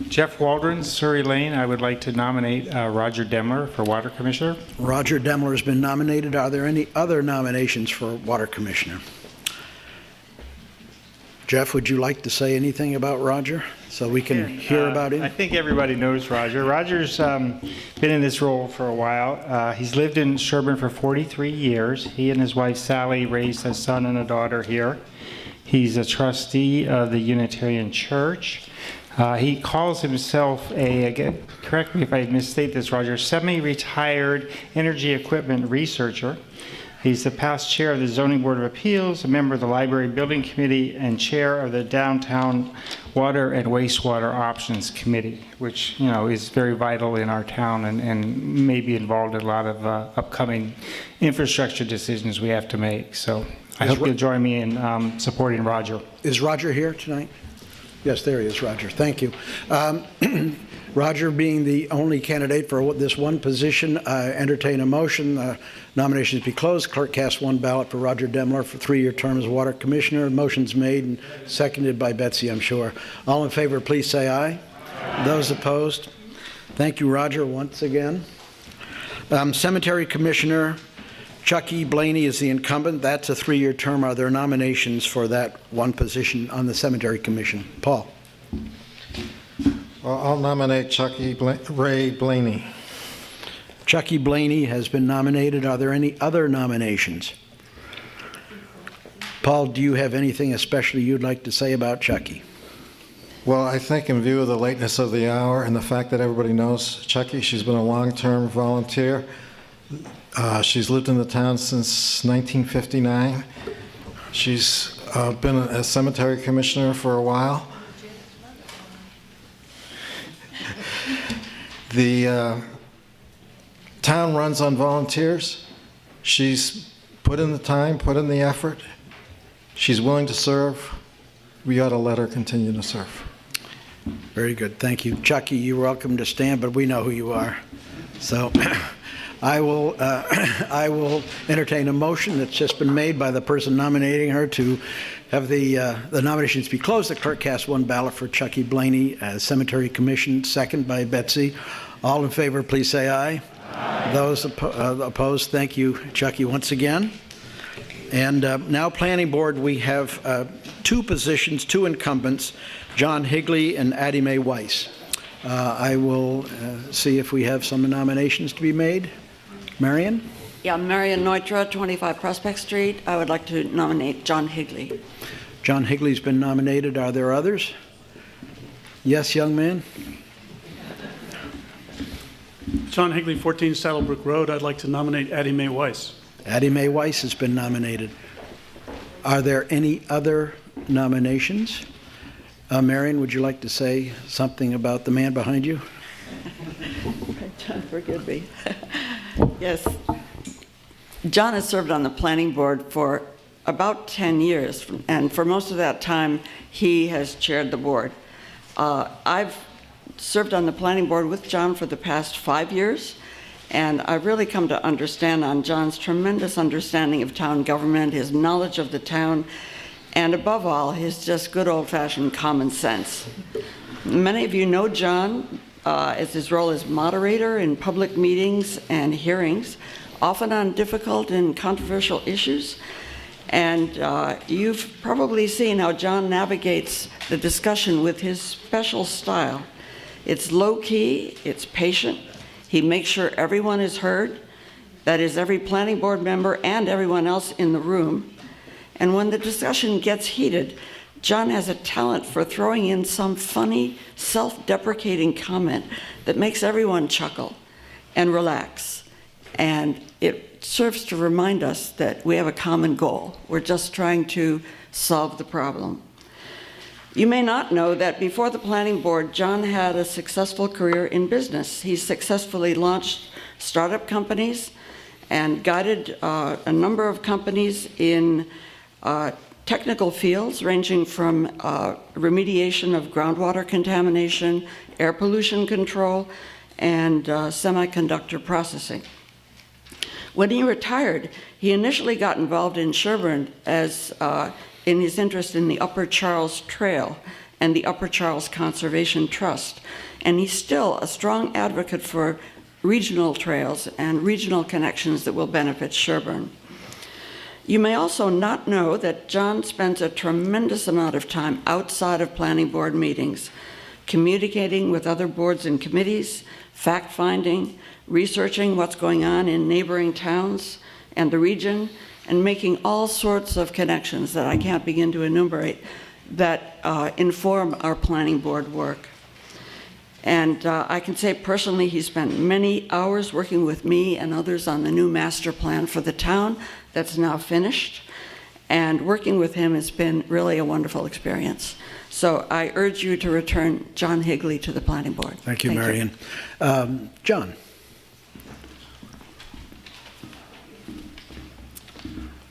Jeff Waldron, Surrey Lane. I would like to nominate Roger Demler for Water Commissioner. Roger Demler has been nominated. Are there any other nominations for Water Commissioner? Jeff, would you like to say anything about Roger so we can hear about him? I think everybody knows Roger. Roger's been in this role for a while. He's lived in Sherborn for 43 years. He and his wife Sally raised a son and a daughter here. He's a trustee of the Unitarian Church. He calls himself correct me if I misstate this, Roger, semi-retired energy equipment researcher. He's the past chair of the Zoning Board of Appeals, a member of the Library Building Committee, and chair of the Downtown Water and Wastewater Options Committee, which, you know, is very vital in our town and may be involved in a lot of upcoming infrastructure decisions we have to make. So I hope you'll join me in supporting Roger. Is Roger here tonight? Yes, there he is, Roger. Thank you. Roger being the only candidate for this one position, I entertain a motion. Nominations be closed. Clerk cast 1 ballot for Roger Demler for 3-year term as Water Commissioner. Motion's made and seconded by Betsy, I'm sure. All in favor, please say aye. Aye. Those opposed? Thank you, Roger, once again. Cemetery Commissioner, Chucky Blaney is the incumbent. That's a 3-year term. Are there nominations for that one position on the Cemetery Commission? Paul. Well, I'll nominate Ray Blaney. Chucky Blaney has been nominated. Are there any other nominations? Paul, do you have anything especially you'd like to say about Chucky? Well, I think in view of the lateness of the hour and the fact that everybody knows Chucky, she's been a long-term volunteer. She's lived in the town since 1959. She's been a cemetery commissioner for a while. The town runs on volunteers. She's put in the time, put in the effort. She's willing to serve. We ought to let her continue to serve. Very good. Thank you. Chucky, you're welcome to stand, but we know who you are. So I will entertain a motion that's just been made by the person nominating her to have the nominations be closed. The clerk casts one ballot for Chucky Blaney as Cemetery Commission, second by Betsy. All in favor, please say aye. Aye. Those opposed, thank you, Chucky, once again. And now Planning Board, we have two positions, two incumbents, John Higley and Addie Mae Weiss. I will see if we have some nominations to be made. Marion? Yeah, Marion Neutra, 25 Prospect Street. I would like to nominate John Higley. John Higley's been nominated. Are there others? Yes, young man? John Higley, 14 Saddlebrook Road. I'd like to nominate Addie Mae Weiss. Addie Mae Weiss has been nominated. Are there any other nominations? Marion, would you like to say something about the man behind you? John, forgive me. Yes. John has served on the planning board for about 10 years, and for most of that time, he has chaired the board. I've served on the planning board with John for the past 5 years, and I've really come to understand on John's tremendous understanding of town government, his knowledge of the town, and above all, his just good old-fashioned common sense. Many of you know John as his role as moderator in public meetings and hearings, often on difficult and controversial issues. And you've probably seen how John navigates the discussion with his special style. It's low-key, it's patient. He makes sure everyone is heard, that is, every planning board member and everyone else in the room. And when the discussion gets heated, John has a talent for throwing in some funny, self-deprecating comment that makes everyone chuckle and relax. And it serves to remind us that we have a common goal. We're just trying to solve the problem. You may not know that before the planning board, John had a successful career in business. He successfully launched startup companies and guided a number of companies in technical fields ranging from remediation of groundwater contamination, air pollution control, and semiconductor processing. When he retired, he initially got involved in Sherborn as in his interest in the Upper Charles Trail and the Upper Charles Conservation Trust. And he's still a strong advocate for regional trails and regional connections that will benefit Sherborn. You may also not know that John spends a tremendous amount of time outside of planning board meetings, communicating with other boards and committees, fact-finding, researching what's going on in neighboring towns and the region, and making all sorts of connections that I can't begin to enumerate that inform our planning board work. And I can say personally, he spent many hours working with me and others on the new master plan for the town that's now finished. And working with him has been really a wonderful experience. So I urge you to return John Higley to the planning board. Thank you, Marion. John.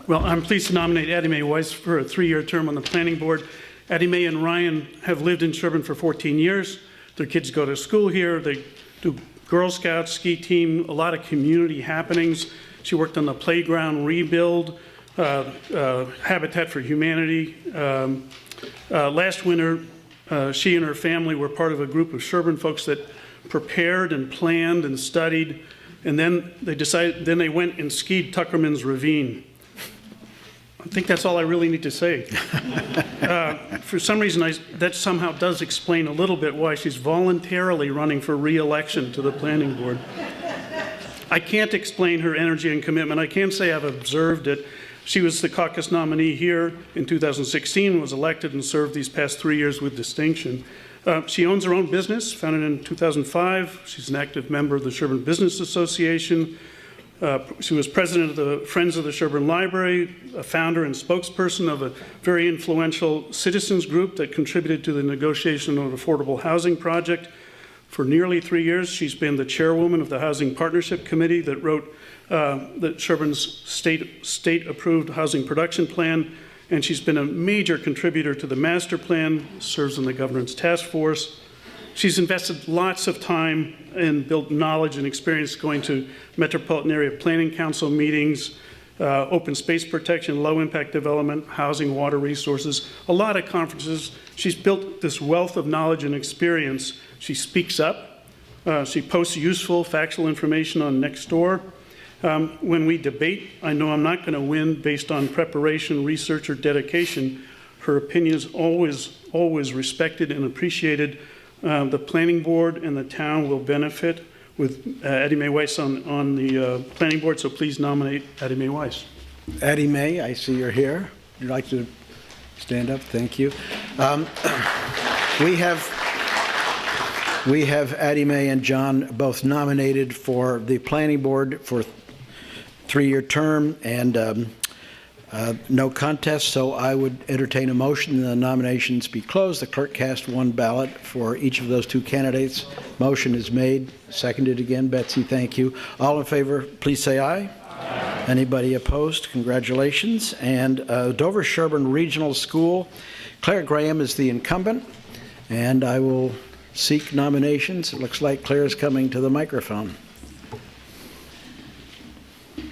Well, I'm pleased to nominate Addie Mae Weiss for a 3-year term on the planning board. Addie Mae and Ryan have lived in Sherborn for 14 years. Their kids go to school here. They do Girl Scouts, ski team, a lot of community happenings. She worked on the playground rebuild, Habitat for Humanity. Last winter, she and her family were part of a group of Sherborn folks that prepared and planned and studied, and then they went and skied Tuckerman's Ravine. I think that's all I really need to say. For some reason, that somehow does explain a little bit why she's voluntarily running for re-election to the planning board. I can't explain her energy and commitment. I can say I've observed it. She was the caucus nominee here in 2016, was elected and served these past 3 years with distinction. She owns her own business, founded in 2005. She's an active member of the Sherborn Business Association. She was president of the Friends of the Sherborn Library, a founder and spokesperson of a very influential citizens group that contributed to the negotiation of an affordable housing project. For nearly 3 years, she's been the chairwoman of the Housing Partnership Committee that wrote the Sherborn's state-approved housing production plan, and she's been a major contributor to the master plan, serves on the governance task force. She's invested lots of time and built knowledge and experience going to Metropolitan Area Planning Council meetings, open space protection, low impact development, housing, water resources, a lot of conferences. She's built this wealth of knowledge and experience. She speaks up. She posts useful, factual information on Nextdoor. When we debate, I know I'm not going to win based on preparation, research, or dedication. Her opinion is always respected and appreciated. The planning board and the town will benefit with Addie Mae Weiss on the planning board, so please nominate Addie Mae Weiss. Addie Mae, I see you're here. Would you like to stand up? Thank you. We have Addie Mae and John both nominated for the planning board for 3-year term, and no contest, so I would entertain a motion that the nominations be closed. The clerk cast one ballot for each of those two candidates. Motion is made, seconded again. Betsy, thank you. All in favor, please say aye. Aye. Anybody opposed? Congratulations. And Dover Sherborn Regional School, Claire Graham is the incumbent, and I will seek nominations. It looks like Claire is coming to the microphone.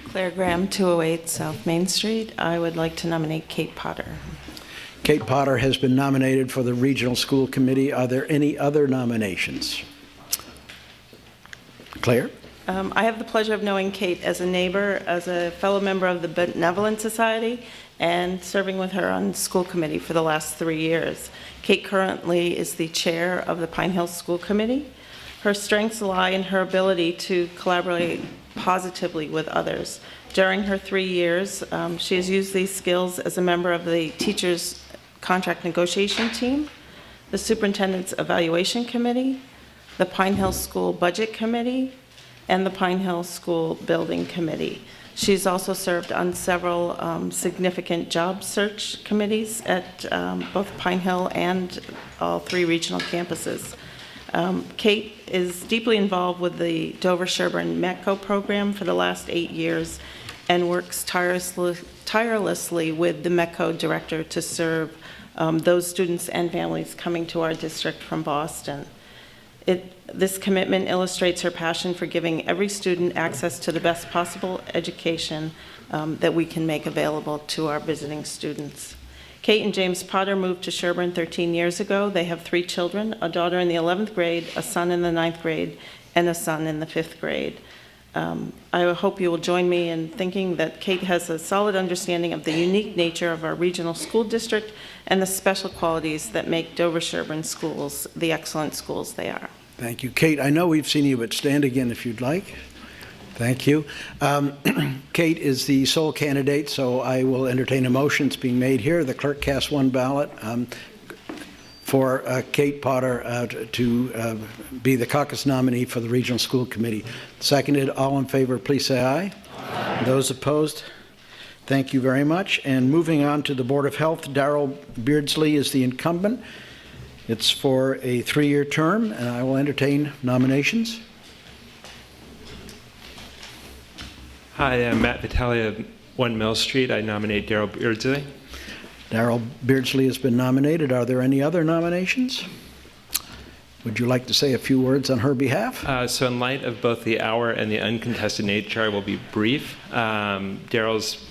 Claire Graham, 208 South Main Street. I would like to nominate Kate Potter. Kate Potter has been nominated for the Regional School Committee. Are there any other nominations? Claire? I have the pleasure of knowing Kate as a neighbor, as a fellow member of the Benevolent Society, and serving with her on school committee for the last 3 years. Kate currently is the chair of the Pine Hill School Committee. Her strengths lie in her ability to collaborate positively with others. During her 3 years, she has used these skills as a member of the teachers' contract negotiation team, the superintendent's evaluation committee, the Pine Hill School Budget Committee, and the Pine Hill School Building Committee. She's also served on several significant job search committees at both Pine Hill and all 3 regional campuses. Kate is deeply involved with the Dover Sherborn METCO program for the last 8 years and works tirelessly with the METCO director to serve those students and families coming to our district from Boston. This commitment illustrates her passion for giving every student access to the best possible education that we can make available to our visiting students. Kate and James Potter moved to Sherborn 13 years ago. They have 3 children, a daughter in the 11th grade, a son in the 9th grade, and a son in the 5th grade. I hope you will join me in thinking that Kate has a solid understanding of the unique nature of our regional school district and the special qualities that make Dover Sherborn schools the excellent schools they are. Thank you. Kate, I know we've seen you, but stand again if you'd like. Thank you. Kate is the sole candidate, so I will entertain a motion. It's being made here. The clerk casts one ballot for Kate Potter to be the caucus nominee for the Regional School Committee. Seconded. All in favor, please say aye. Aye. Those opposed? Thank you very much. And moving on to the Board of Health, Darrell Beardsley is the incumbent. It's for a 3-year term, and I will entertain nominations. Hi, I'm Matt Vitale of 1 Mill Street. I nominate Darrell Beardsley. Darrell Beardsley has been nominated. Are there any other nominations? Would you like to say a few words on her behalf? So in light of both the hour and the uncontested nature, I will be brief. Darrell's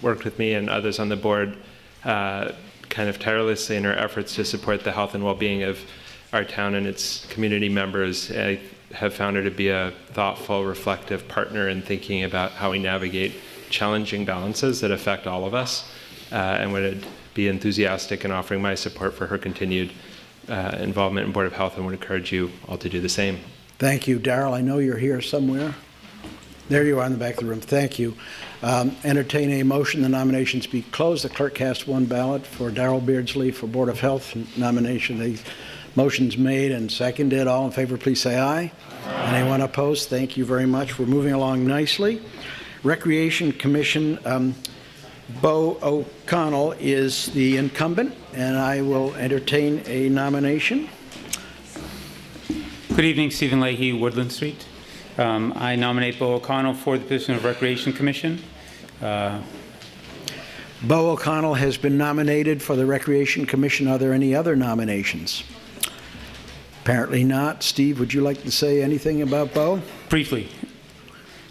worked with me and others on the board kind of tirelessly in her efforts to support the health and well-being of our town and its community members. I have found her to be a thoughtful, reflective partner in thinking about how we navigate challenging balances that affect all of us, and would be enthusiastic in offering my support for her continued involvement in Board of Health, and would encourage you all to do the same. Thank you, Darrell. I know you're here somewhere. There you are in the back of the room. Thank you. Entertain a motion the nominations be closed. The clerk cast one ballot for Darrell Beardsley for Board of Health nomination. The motion's made and seconded. All in favor, please say aye. Aye. Anyone opposed? Thank you very much. We're moving along nicely. Recreation Commission, Bo O'Connell is the incumbent, and I will entertain a nomination. Good evening, Stephen Leahy, Woodland Street. I nominate Bo O'Connell for the position of Recreation Commission. Bo O'Connell has been nominated for the Recreation Commission. Are there any other nominations? Apparently not. Steve, would you like to say anything about Bo? Briefly,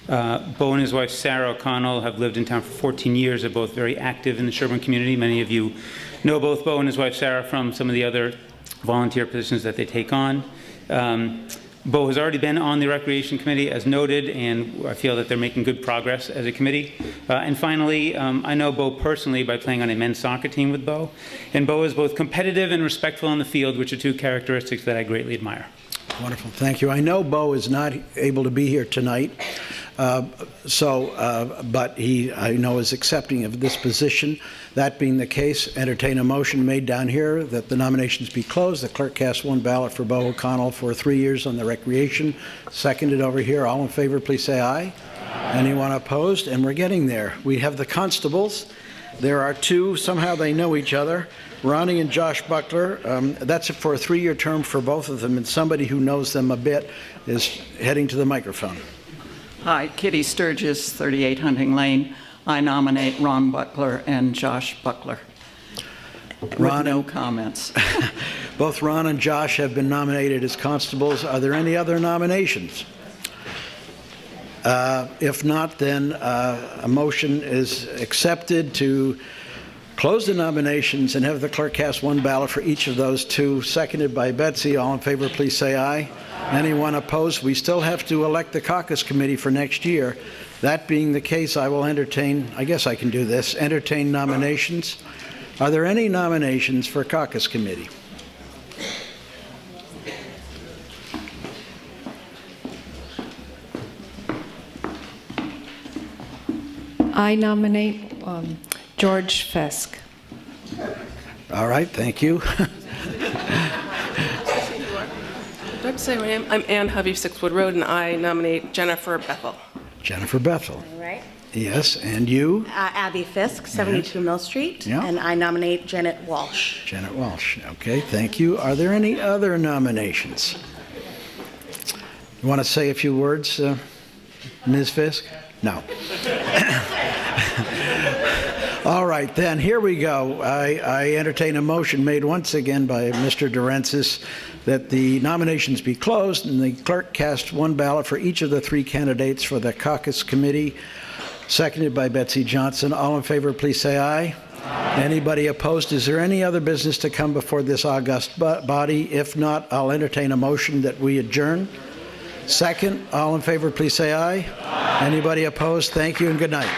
Bo and his wife Sarah O'Connell have lived in town for 14 years. They're both very active in the Sherborn community. Many of you know both Bo and his wife Sarah from some of the other volunteer positions that they take on. Bo has already been on the Recreation Committee, as noted, and I feel that they're making good progress as a committee. And finally, I know Bo personally by playing on a men's soccer team with Bo. And Bo is both competitive and respectful on the field, which are two characteristics that I greatly admire. Wonderful, thank you. I know Bo is not able to be here tonight, but he, I know, is accepting of this position. That being the case, entertain a motion made down here that the nominations be closed. The clerk casts one ballot for Bo O'Connell for 3 years on the Recreation. Seconded over here. All in favor, please say aye. Anyone opposed? And we're getting there. We have the constables. There are two. Somehow they know each other. Ronnie and Josh Buckler. That's for a 3-year term for both of them, and somebody who knows them a bit is heading to the microphone. Hi, Kitty Sturgis, 38 Hunting Lane. I nominate Ron Buckler and Josh Buckler. Ron, no comments. Both Ron and Josh have been nominated as constables. Are there any other nominations? If not, then a motion is accepted to close the nominations and have the clerk cast one ballot for each of those two. Seconded by Betsy. All in favor, please say aye. Anyone opposed? We still have to elect the caucus committee for next year. That being the case, I will entertain, I guess I can do this, entertain nominations. Are there any nominations for caucus committee? I nominate George Fisk. All right, thank you. Do I have to say my name? I'm Ann Hovey, 6 Wood Road, and I nominate Jennifer Bethel. Jennifer Bethel. All right. Yes, and you? Abby Fisk, 72 Mill Street, Yeah. and I nominate Janet Walsh. Janet Walsh. Okay, thank you. Are there any other nominations? You want to say a few words, Ms. Fisk? No. All right, then, here we go. I entertain a motion made once again by Mr. Durensis that the nominations be closed and the clerk cast one ballot for each of the 3 candidates for the caucus committee. Seconded by Betsy Johnson. All in favor, please say aye. Aye. Anybody opposed? Is there any other business to come before this august body? If not, I'll entertain a motion that we adjourn. Second, all in favor, please say aye. Aye. Anybody opposed? Thank you and good night.